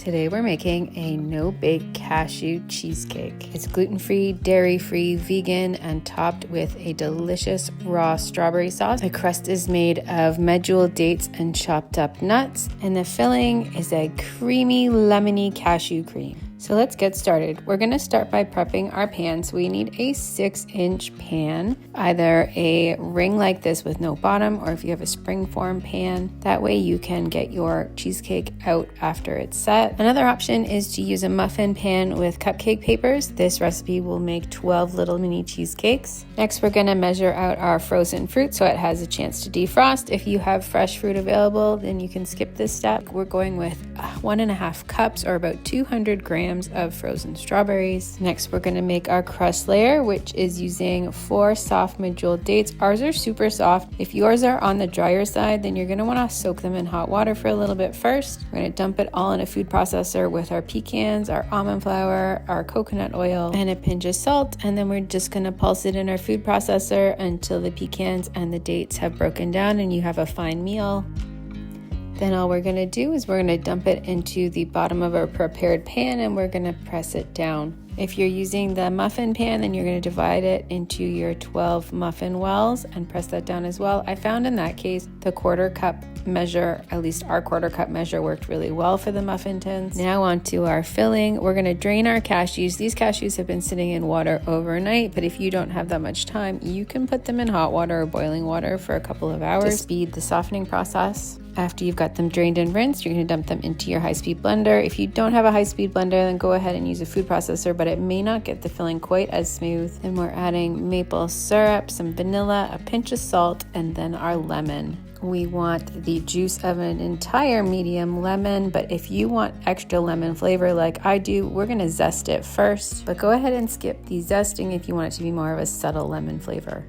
Today we're making a no-bake cashew cheesecake. It's gluten-free, dairy-free, vegan, and topped with a delicious raw strawberry sauce. The crust is made of medjool dates and chopped up nuts, and the filling is a creamy, lemony cashew cream. So let's get started. We're gonna start by prepping our pan. So we need a 6-inch pan, either a ring like this with no bottom, or if you have a springform pan, that way you can get your cheesecake out after it's set. Another option is to use a muffin pan with cupcake papers. This recipe will make 12 little mini cheesecakes. Next, we're gonna measure out our frozen fruit so it has a chance to defrost. If you have fresh fruit available, then you can skip this step. We're going with 1.5 cups or about 200 grams of frozen strawberries. Next, we're going to make our crust layer, which is using 4 soft medjool dates. Ours are super soft. If yours are on the drier side, then you're going to want to soak them in hot water for a little bit first. We're going to dump it all in a food processor with our pecans, our almond flour, our coconut oil, and a pinch of salt. And then we're just going to pulse it in our food processor until the pecans and the dates have broken down and you have a fine meal. Then all we're gonna do is we're gonna dump it into the bottom of our prepared pan and we're gonna press it down. If you're using the muffin pan, then you're gonna divide it into your 12 muffin wells and press that down as well. I found in that case, the 1/4 cup measure, at least our 1/4 cup measure, worked really well for the muffin tins. Now onto our filling. We're gonna drain our cashews. These cashews have been sitting in water overnight, but if you don't have that much time, you can put them in hot water or boiling water for a couple of hours to speed the softening process. After you've got them drained and rinsed, you're going to dump them into your high-speed blender. If you don't have a high-speed blender, then go ahead and use a food processor, but it may not get the filling quite as smooth. And we're adding maple syrup, some vanilla, a pinch of salt, and then our lemon. We want the juice of an entire medium lemon, but if you want extra lemon flavor like I do, we're going to zest it first. But go ahead and skip the zesting if you want it to be more of a subtle lemon flavor.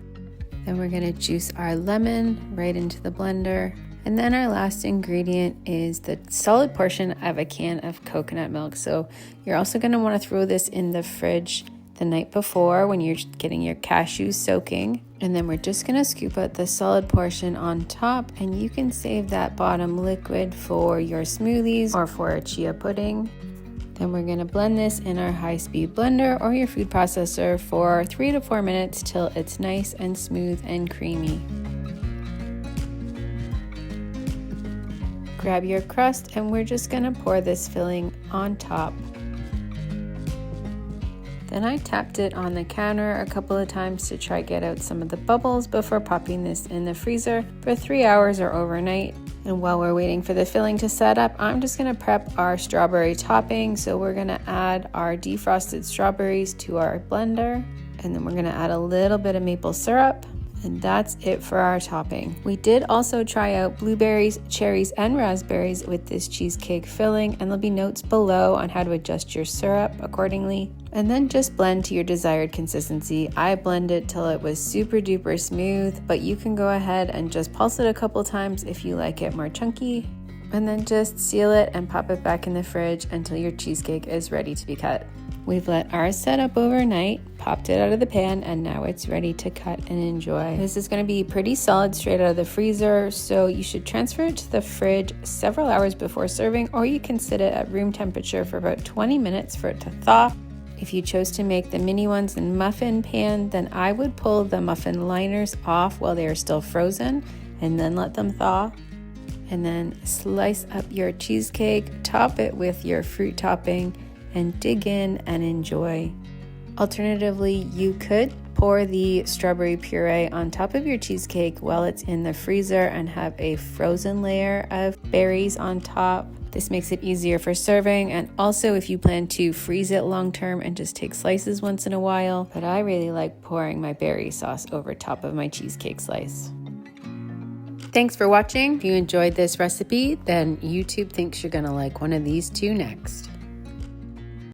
Then we're going to juice our lemon right into the blender. And then our last ingredient is the solid portion of a can of coconut milk. So you're also going to want to throw this in the fridge the night before when you're getting your cashews soaking. And then we're just going to scoop out the solid portion on top, and you can save that bottom liquid for your smoothies or for a chia pudding. Then we're going to blend this in our high-speed blender or your food processor for 3 to 4 minutes till it's nice and smooth and creamy. Grab your crust and we're just going to pour this filling on top. Then I tapped it on the counter a couple of times to try get out some of the bubbles before popping this in the freezer for 3 hours or overnight. And while we're waiting for the filling to set up, I'm just going to prep our strawberry topping. So we're going to add our defrosted strawberries to our blender, and then we're going to add a little bit of maple syrup. And that's it for our topping. We did also try out blueberries, cherries, and raspberries with this cheesecake filling, and there'll be notes below on how to adjust your syrup accordingly. And then just blend to your desired consistency. I blended till it was super duper smooth, but you can go ahead and just pulse it a couple times if you like it more chunky. And then just seal it and pop it back in the fridge until your cheesecake is ready to be cut. We've let ours set up overnight, popped it out of the pan, and now it's ready to cut and enjoy. This is going to be pretty solid straight out of the freezer, so you should transfer it to the fridge several hours before serving, or you can sit it at room temperature for about 20 minutes for it to thaw. If you chose to make the mini ones in muffin pan, then I would pull the muffin liners off while they are still frozen and then let them thaw. And then slice up your cheesecake, top it with your fruit topping, and dig in and enjoy. Alternatively, you could pour the strawberry puree on top of your cheesecake while it's in the freezer and have a frozen layer of berries on top. This makes it easier for serving, and also if you plan to freeze it long term and just take slices once in a while. But I really like pouring my berry sauce over top of my cheesecake slice. Thanks for watching. If you enjoyed this recipe, then YouTube thinks you're gonna like one of these two next.